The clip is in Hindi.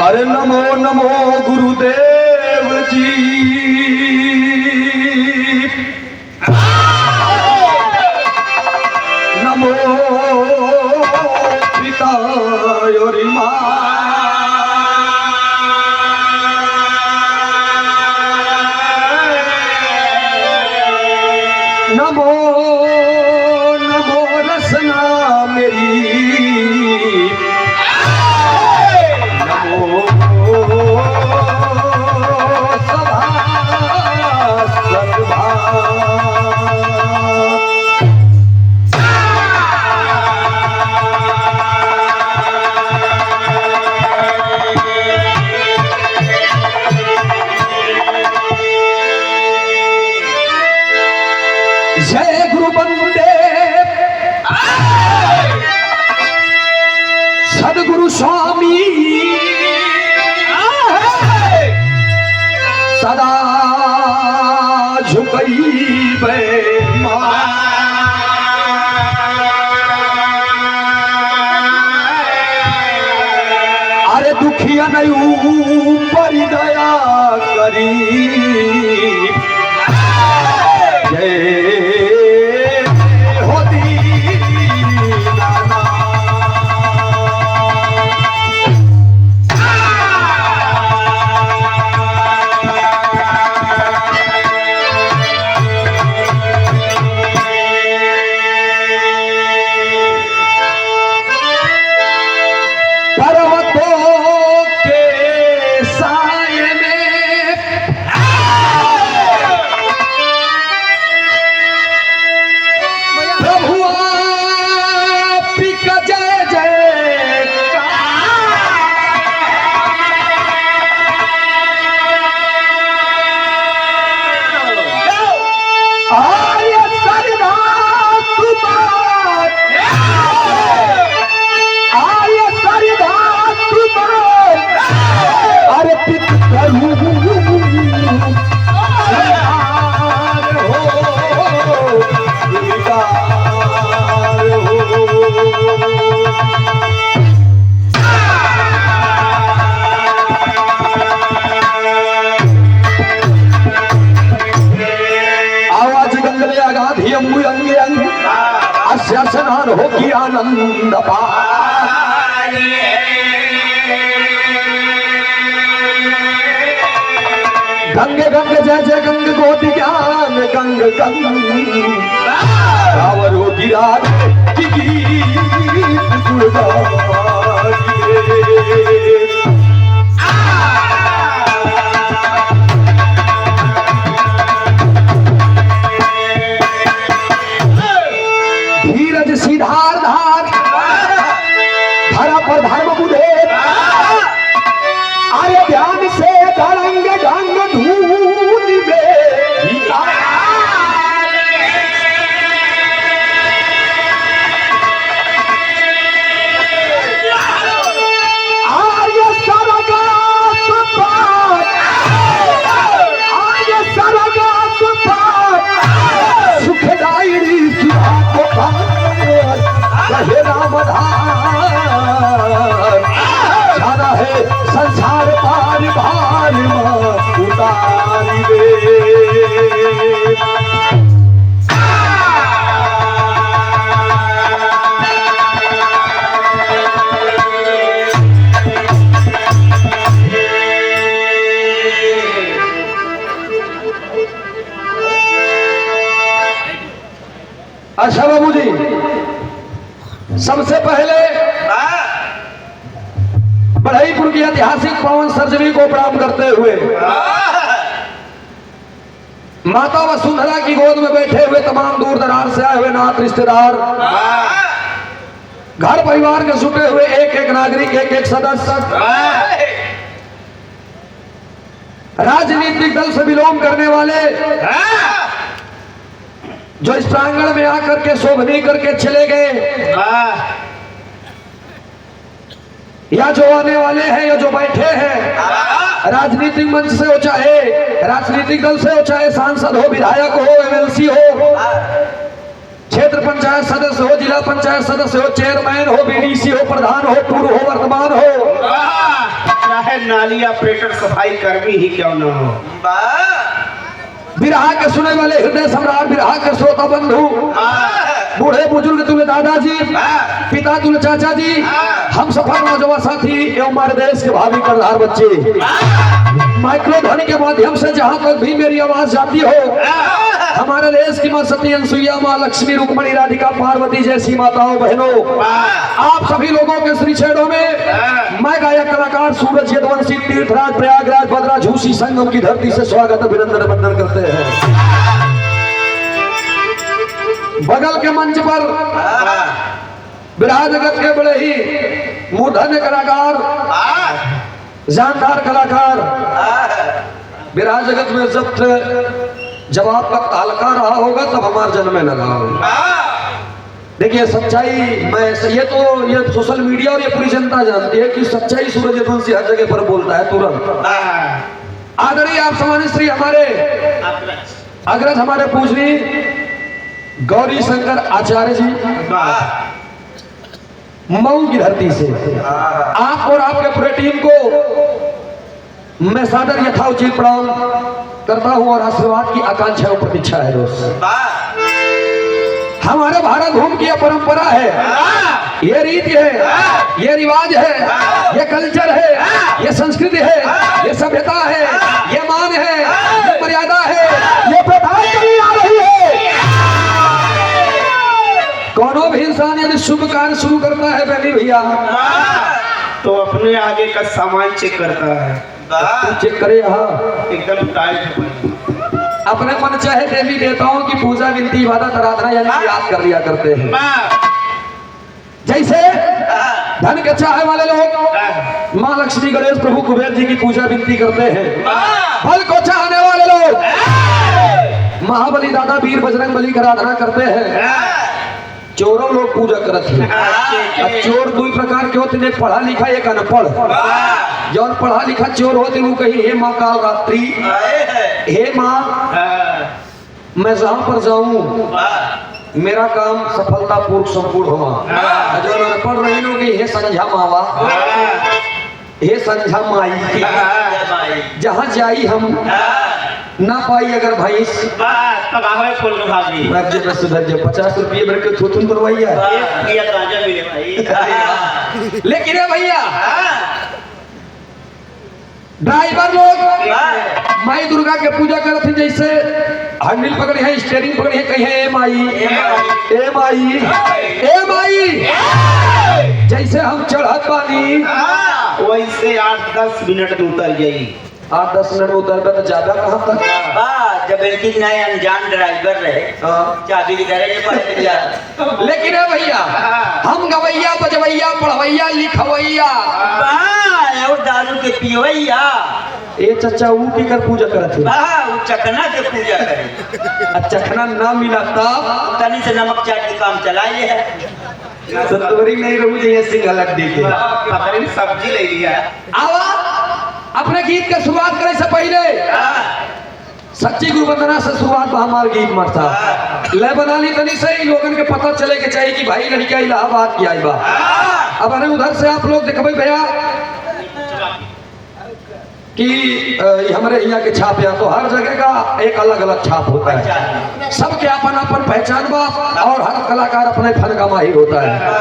अरे नमो नमो गुरुदेव जी। नमो पिता और माँ। नमो नमो रसना मेरी। जय गुरु बंदे सदगुरु स्वामी सदा झुकई बे अरे दुखिया नहीं ऊपर दया करी। अंगे अंग स्नान हो की आनंद गंगे गंग जय जय गंग गोदी ज्ञान गंग गंग रावर हो गिरा की गीत सीधार धार धरा पर धर्म बुधे आर्य ध्यान से धड़ंग ढंग धूल में आर्य सरगा सुखदायिनी सुधा को राम जाना है संसार पार भार उतारी दे। अच्छा बाबू जी, सबसे पहले बढ़ईपुर की ऐतिहासिक पावन सर्जरी को प्रणाम करते हुए माता वसुंधरा की गोद में बैठे हुए तमाम दूर दराज से आए हुए नाथ रिश्तेदार, घर परिवार के जुटे हुए एक एक नागरिक, एक एक सदस्य, राजनीतिक दल से विलोम करने वाले जो इस प्रांगण में आकर के शोभनी करके चले गए, या जो आने वाले हैं या जो बैठे हैं, राजनीतिक मंच से हो, चाहे राजनीतिक दल से हो, चाहे सांसद हो, विधायक हो, एमएलसी हो, क्षेत्र पंचायत सदस्य हो, जिला पंचायत सदस्य हो, चेयरमैन हो, बीडीसी हो, प्रधान हो, पूर्व हो, वर्तमान हो, चाहे नाली ऑपरेटर सफाई कर्मी ही क्यों न हो। बिरहा के सुने वाले हृदय सम्राट, बिरहा के श्रोता बंधु, बूढ़े बुजुर्ग तुले दादाजी, पिता तुले चाचा जी, हम सफर नौजवान साथी एवं हमारे देश के भावी करदार बच्चे, माइक्रो ध्वनि के माध्यम से जहां तक भी मेरी आवाज जाती हो, हमारे देश की मां सती अनसुईया, मां लक्ष्मी, रुक्मणी, राधिका, पार्वती जैसी माताओं बहनों, आप सभी लोगों के श्री चरणों में मैं गायक कलाकार सूरज यदुवंशी तीर्थराज प्रयागराज बद्रा झूसी संगम की धरती से स्वागत अभिनंदन वंदन करते हैं। बगल के मंच पर बिरहा जगत के बड़े ही मूर्धन्य कलाकार, जानदार कलाकार, बिरहा जगत में जब आपका तालका रहा होगा तब हमारा जन्म न रहा होगा। देखिए सच्चाई, ये सोशल मीडिया और ये पूरी जनता जानती है कि सच्चाई सूरज यदुवंशी हर जगह पर बोलता है तुरंत। आदरणीय आप सम्मानित श्री हमारे अग्रज, हमारे पूजनीय गौरी शंकर आचार्य जी, मऊ की धरती से आप और आपके पूरे टीम को मैं सादर यथाउचित प्रणाम करता हूं और आशीर्वाद की आकांक्षा और प्रतीक्षा है। दोस्त, हमारे भारत भूमि की यह परंपरा है, ये रीति है, ये रिवाज है, ये कल्चर है, ये संस्कृति है, ये सभ्यता है, ये मान है, ये मर्यादा है, ये प्रथाएं चली आ रही है। कौनो भी इंसान यदि शुभ कार्य शुरू करता है पहले भैया तो अपने आगे का सामान चेक करता है। तो चेक करे, यहाँ एकदम टाइट है। अपने मन चाहे देवी देवताओं की पूजा विनती इबादत आराधना यानी याद कर लिया करते हैं। जैसे धन के चाहे वाले लोग माँ लक्ष्मी, गणेश, प्रभु कुबेर जी की पूजा विनती करते हैं। फल को चाहने वाले लोग महाबली, दादा, वीर, बजरंग बली की आराधना करते हैं। चोरों लोग पूजा करते हैं। चोर दो प्रकार के होते हैं, एक पढ़ा लिखा, एक अनपढ़। जौन पढ़ा लिखा चोर होते वो कही हे माँ काल रात्रि, हे माँ मैं जहां पर जाऊं मेरा काम सफलतापूर्वक संपूर्ण हुआ। जो अनपढ़ रहे लोग हे संझा मावा, हे संझा माई, जहां जाई हम ना पाई अगर भाई सुधर जाए 50 रुपये भर के थोथुन करवाइया। लेकिन भैया ड्राइवर लोग माई दुर्गा के पूजा करते हैं। जैसे हैंडल पकड़े हैं, स्टीयरिंग पकड़े हैं, कहीं ए माई, ए माई, ए माई। जैसे हम चढ़त पानी वैसे 8-10 मिनट में उतर जाई। 8-10 मिनट में उतर तो ज्यादा कहाँ तक? जब एक नए अनजान ड्राइवर रहे चाबी लेकिन भैया हम गवैया, बजवैया, पढ़वैया, लिखवैया और दारू के पियवैया ए चचा वो की कर पूजा करत है। वो चखना के पूजा करे। चखना ना मिला तब तनी से नमक चाट के काम चलाए है। सतवरी नहीं रहू जैसे सिंह लड्डी के पकड़ी सब्जी ले लिया। आवा अपने गीत के शुरुआत करे से पहले सच्ची गुरु वंदना से शुरुआत हमारे गीत मरता ले बना ली तनी से ही लोगन के पता चले के चाहिए कि भाई लड़किया इलाहाबाद की आई बा। अब अरे उधर से आप लोग देखबे भैया कि हमारे यहाँ के छाप यहाँ तो हर जगह का एक अलग अलग छाप होता है। सबके अपन अपन पहचान बा और हर कलाकार अपने फन का माहिर होता है।